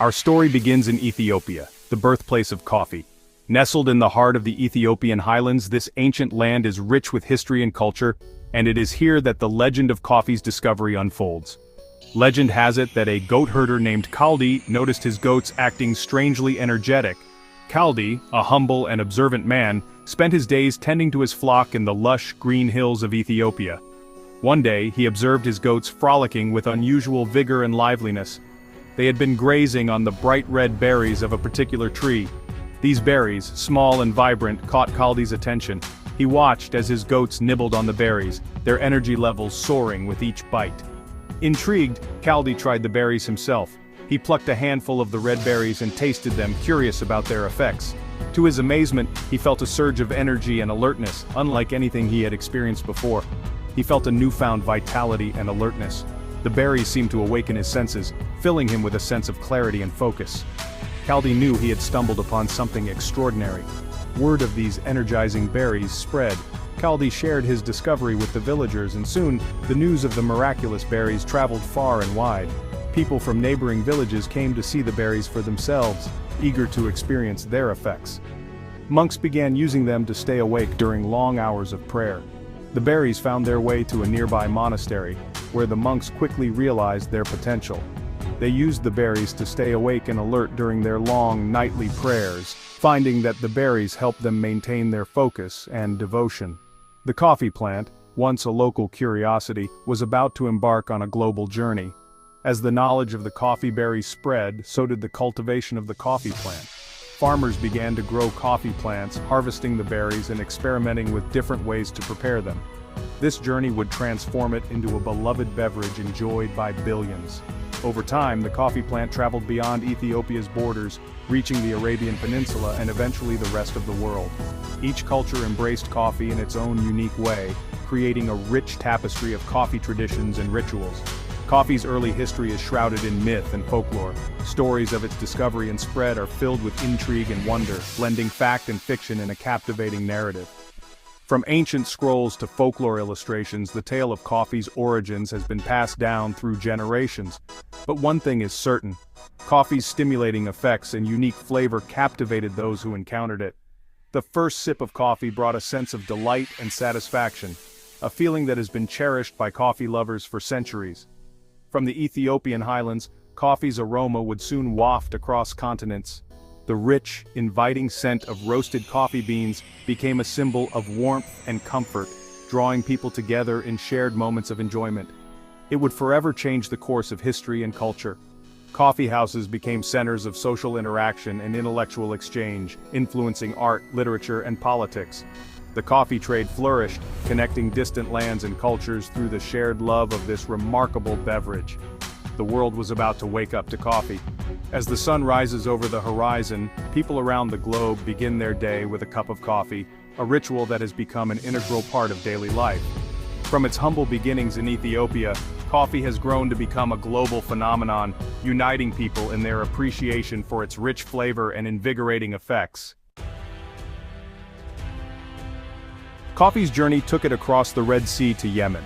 Our story begins in Ethiopia, the birthplace of coffee. Nestled in the heart of the Ethiopian highlands, this ancient land is rich with history and culture, and it is here that the legend of coffee's discovery unfolds. Legend has it that a goat herder named Kaldi noticed his goats acting strangely energetic. Kaldi, a humble and observant man, spent his days tending to his flock in the lush, green hills of Ethiopia. One day, he observed his goats frolicking with unusual vigor and liveliness. They had been grazing on the bright red berries of a particular tree. These berries, small and vibrant, caught Kaldi's attention. He watched as his goats nibbled on the berries, their energy levels soaring with each bite. Intrigued, Kaldi tried the berries himself. He plucked a handful of the red berries and tasted them, curious about their effects. To his amazement, he felt a surge of energy and alertness, unlike anything he had experienced before. He felt a newfound vitality and alertness. The berries seemed to awaken his senses, filling him with a sense of clarity and focus. Kaldi knew he had stumbled upon something extraordinary. Word of these energizing berries spread. Kaldi shared his discovery with the villagers, and soon, the news of the miraculous berries traveled far and wide. People from neighboring villages came to see the berries for themselves, eager to experience their effects. Monks began using them to stay awake during long hours of prayer. The berries found their way to a nearby monastery, where the monks quickly realized their potential. They used the berries to stay awake and alert during their long nightly prayers, finding that the berries helped them maintain their focus and devotion. The coffee plant, once a local curiosity, was about to embark on a global journey. As the knowledge of the coffee berry spread, so did the cultivation of the coffee plant. Farmers began to grow coffee plants, harvesting the berries and experimenting with different ways to prepare them. This journey would transform it into a beloved beverage enjoyed by billions. Over time, the coffee plant traveled beyond Ethiopia's borders, reaching the Arabian Peninsula and eventually the rest of the world. Each culture embraced coffee in its own unique way, creating a rich tapestry of coffee traditions and rituals. Coffee's early history is shrouded in myth and folklore. Stories of its discovery and spread are filled with intrigue and wonder, blending fact and fiction in a captivating narrative. From ancient scrolls to folklore illustrations, the tale of coffee's origins has been passed down through generations. But one thing is certain: coffee's stimulating effects and unique flavor captivated those who encountered it. The first sip of coffee brought a sense of delight and satisfaction, a feeling that has been cherished by coffee lovers for centuries. From the Ethiopian highlands, coffee's aroma would soon waft across continents. The rich, inviting scent of roasted coffee beans became a symbol of warmth and comfort, drawing people together in shared moments of enjoyment. It would forever change the course of history and culture. Coffee houses became centers of social interaction and intellectual exchange, influencing art, literature, and politics. The coffee trade flourished, connecting distant lands and cultures through the shared love of this remarkable beverage. The world was about to wake up to coffee. As the sun rises over the horizon, people around the globe begin their day with a cup of coffee, a ritual that has become an integral part of daily life. From its humble beginnings in Ethiopia, coffee has grown to become a global phenomenon, uniting people in their appreciation for its rich flavor and invigorating effects. Coffee's journey took it across the Red Sea to Yemen.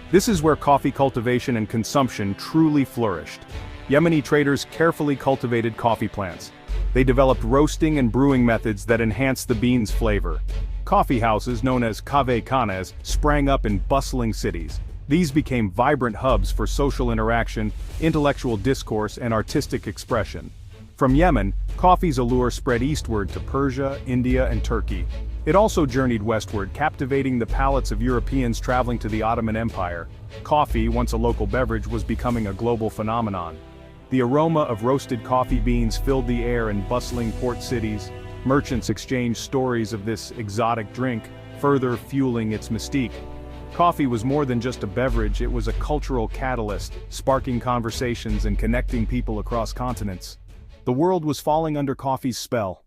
This is where coffee cultivation and consumption truly flourished. Yemeni traders carefully cultivated coffee plants. They developed roasting and brewing methods that enhanced the beans' flavor. Coffee houses, known as khanes, sprang up in bustling cities. These became vibrant hubs for social interaction, intellectual discourse, and artistic expression. From Yemen, coffee's allure spread eastward to Persia, India, and Turkey. It also journeyed westward, captivating the palates of Europeans traveling to the Ottoman Empire. Coffee, once a local beverage, was becoming a global phenomenon. The aroma of roasted coffee beans filled the air in bustling port cities. Merchants exchanged stories of this exotic drink, further fueling its mystique. Coffee was more than just a beverage, it was a cultural catalyst, sparking conversations and connecting people across continents. The world was falling under coffee's spell.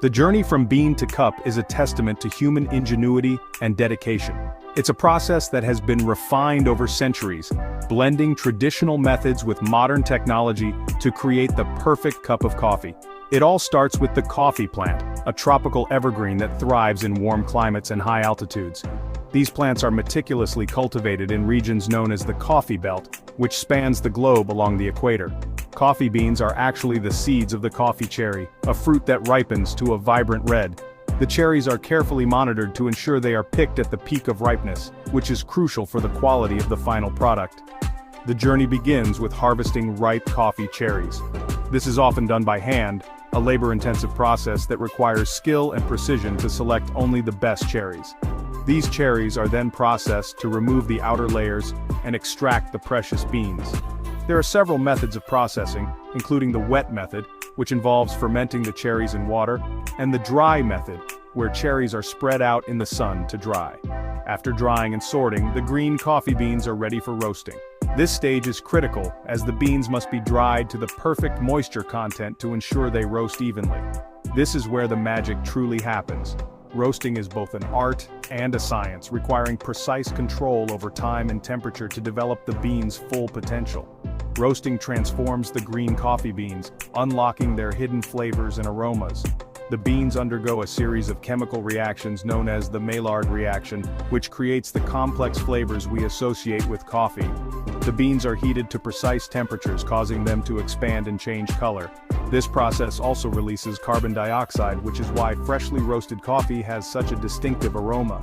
The journey from bean to cup is a testament to human ingenuity and dedication. It's a process that has been refined over centuries, blending traditional methods with modern technology to create the perfect cup of coffee. It all starts with the coffee plant, a tropical evergreen that thrives in warm climates and high altitudes. These plants are meticulously cultivated in regions known as the coffee belt, which spans the globe along the equator. Coffee beans are actually the seeds of the coffee cherry, a fruit that ripens to a vibrant red. The cherries are carefully monitored to ensure they are picked at the peak of ripeness, which is crucial for the quality of the final product. The journey begins with harvesting ripe coffee cherries. This is often done by hand, a labor-intensive process that requires skill and precision to select only the best cherries. These cherries are then processed to remove the outer layers and extract the precious beans. There are several methods of processing, including the wet method, which involves fermenting the cherries in water, and the dry method, where cherries are spread out in the sun to dry. After drying and sorting, the green coffee beans are ready for roasting. This stage is critical, as the beans must be dried to the perfect moisture content to ensure they roast evenly. This is where the magic truly happens. Roasting is both an art and a science, requiring precise control over time and temperature to develop the beans' full potential. Roasting transforms the green coffee beans, unlocking their hidden flavors and aromas. The beans undergo a series of chemical reactions known as the Maillard reaction, which creates the complex flavors we associate with coffee. The beans are heated to precise temperatures, causing them to expand and change color. This process also releases carbon dioxide, which is why freshly roasted coffee has such a distinctive aroma.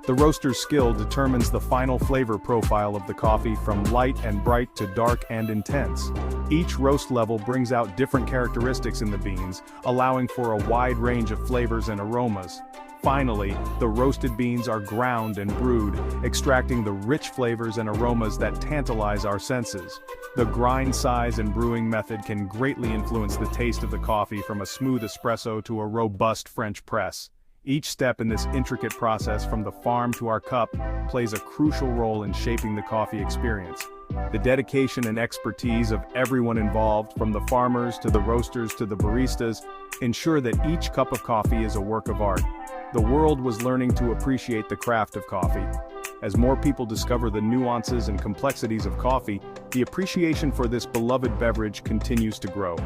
The roaster's skill determines the final flavor profile of the coffee, from light and bright to dark and intense. Each roast level brings out different characteristics in the beans, allowing for a wide range of flavors and aromas. Finally, the roasted beans are ground and brewed, extracting the rich flavors and aromas that tantalize our senses. The grind size and brewing method can greatly influence the taste of the coffee, from a smooth espresso to a robust French press. Each step in this intricate process, from the farm to our cup, plays a crucial role in shaping the coffee experience. The dedication and expertise of everyone involved, from the farmers to the roasters to the baristas, ensure that each cup of coffee is a work of art. The world was learning to appreciate the craft of coffee. As more people discover the nuances and complexities of coffee, the appreciation for this beloved beverage continues to grow.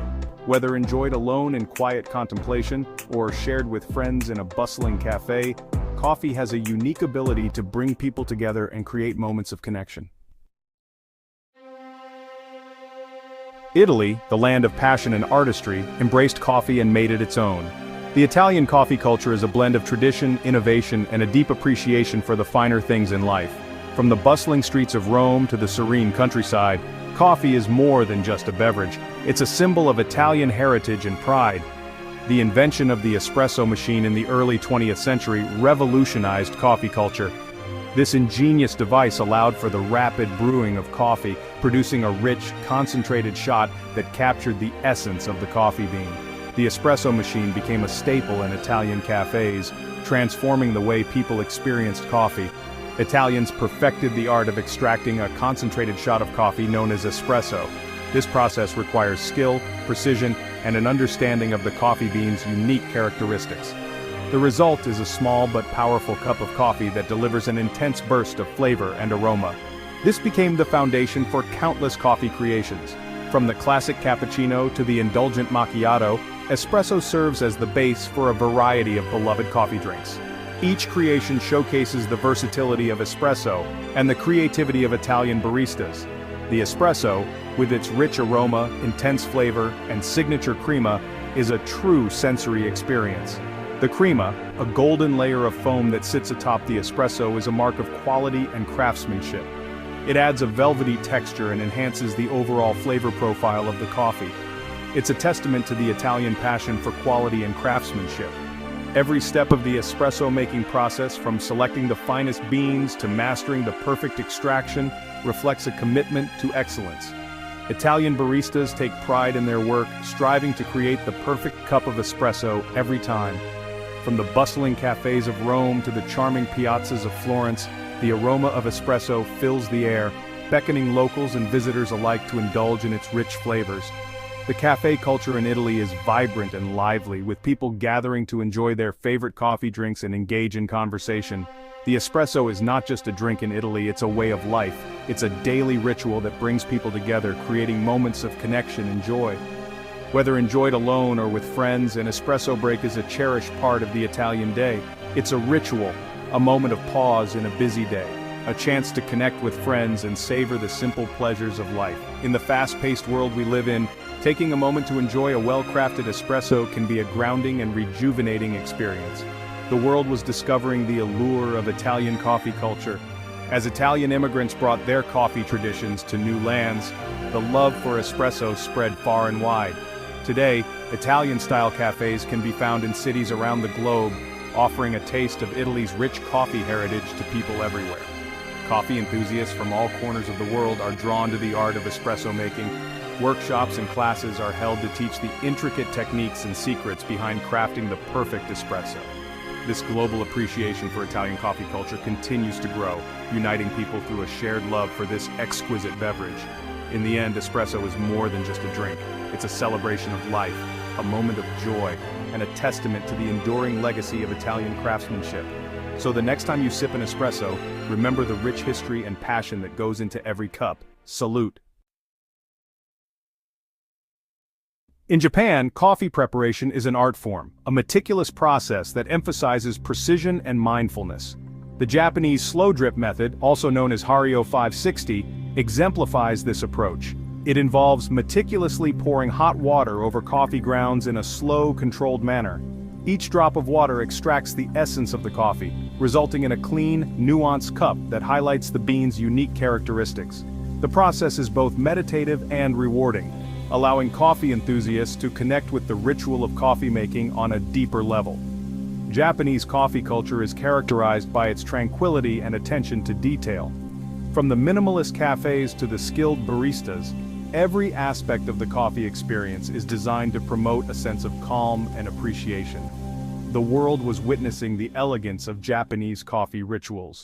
Whether enjoyed alone in quiet contemplation, or shared with friends in a bustling cafe, coffee has a unique ability to bring people together and create moments of connection. Italy, the land of passion and artistry, embraced coffee and made it its own. The Italian coffee culture is a blend of tradition, innovation, and a deep appreciation for the finer things in life. From the bustling streets of Rome to the serene countryside, coffee is more than just a beverage. It's a symbol of Italian heritage and pride. The invention of the espresso machine in the early 20th century revolutionized coffee culture. This ingenious device allowed for the rapid brewing of coffee, producing a rich, concentrated shot that captured the essence of the coffee bean. The espresso machine became a staple in Italian cafes, transforming the way people experienced coffee. Italians perfected the art of extracting a concentrated shot of coffee known as espresso. This process requires skill, precision, and an understanding of the coffee bean's unique characteristics. The result is a small but powerful cup of coffee that delivers an intense burst of flavor and aroma. This became the foundation for countless coffee creations. From the classic cappuccino to the indulgent macchiato, espresso serves as the base for a variety of beloved coffee drinks. Each creation showcases the versatility of espresso and the creativity of Italian baristas. The espresso, with its rich aroma, intense flavor, and signature crema, is a true sensory experience. The crema, a golden layer of foam that sits atop the espresso, is a mark of quality and craftsmanship. It adds a velvety texture and enhances the overall flavor profile of the coffee. It's a testament to the Italian passion for quality and craftsmanship. Every step of the espresso-making process, from selecting the finest beans to mastering the perfect extraction, reflects a commitment to excellence. Italian baristas take pride in their work, striving to create the perfect cup of espresso every time. From the bustling cafes of Rome to the charming piazzas of Florence, the aroma of espresso fills the air, beckoning locals and visitors alike to indulge in its rich flavors. The cafe culture in Italy is vibrant and lively, with people gathering to enjoy their favorite coffee drinks and engage in conversation. The espresso is not just a drink in Italy, it's a way of life. It's a daily ritual that brings people together, creating moments of connection and joy. Whether enjoyed alone or with friends, an espresso break is a cherished part of the Italian day. It's a ritual, a moment of pause in a busy day, a chance to connect with friends and savor the simple pleasures of life. In the fast-paced world we live in, taking a moment to enjoy a well-crafted espresso can be a grounding and rejuvenating experience. The world was discovering the allure of Italian coffee culture. As Italian immigrants brought their coffee traditions to new lands, the love for espresso spread far and wide. Today, Italian-style cafes can be found in cities around the globe, offering a taste of Italy's rich coffee heritage to people everywhere. Coffee enthusiasts from all corners of the world are drawn to the art of espresso making. Workshops and classes are held to teach the intricate techniques and secrets behind crafting the perfect espresso. This global appreciation for Italian coffee culture continues to grow, uniting people through a shared love for this exquisite beverage. In the end, espresso is more than just a drink. It's a celebration of life, a moment of joy, and a testament to the enduring legacy of Italian craftsmanship. So the next time you sip an espresso, remember the rich history and passion that goes into every cup. Salute. In Japan, coffee preparation is an art form, a meticulous process that emphasizes precision and mindfulness. The Japanese slow drip method, also known as Hario 560, exemplifies this approach. It involves meticulously pouring hot water over coffee grounds in a slow, controlled manner. Each drop of water extracts the essence of the coffee, resulting in a clean, nuanced cup that highlights the bean's unique characteristics. The process is both meditative and rewarding, allowing coffee enthusiasts to connect with the ritual of coffee making on a deeper level. Japanese coffee culture is characterized by its tranquility and attention to detail. From the minimalist cafes to the skilled baristas, every aspect of the coffee experience is designed to promote a sense of calm and appreciation. The world was witnessing the elegance of Japanese coffee rituals.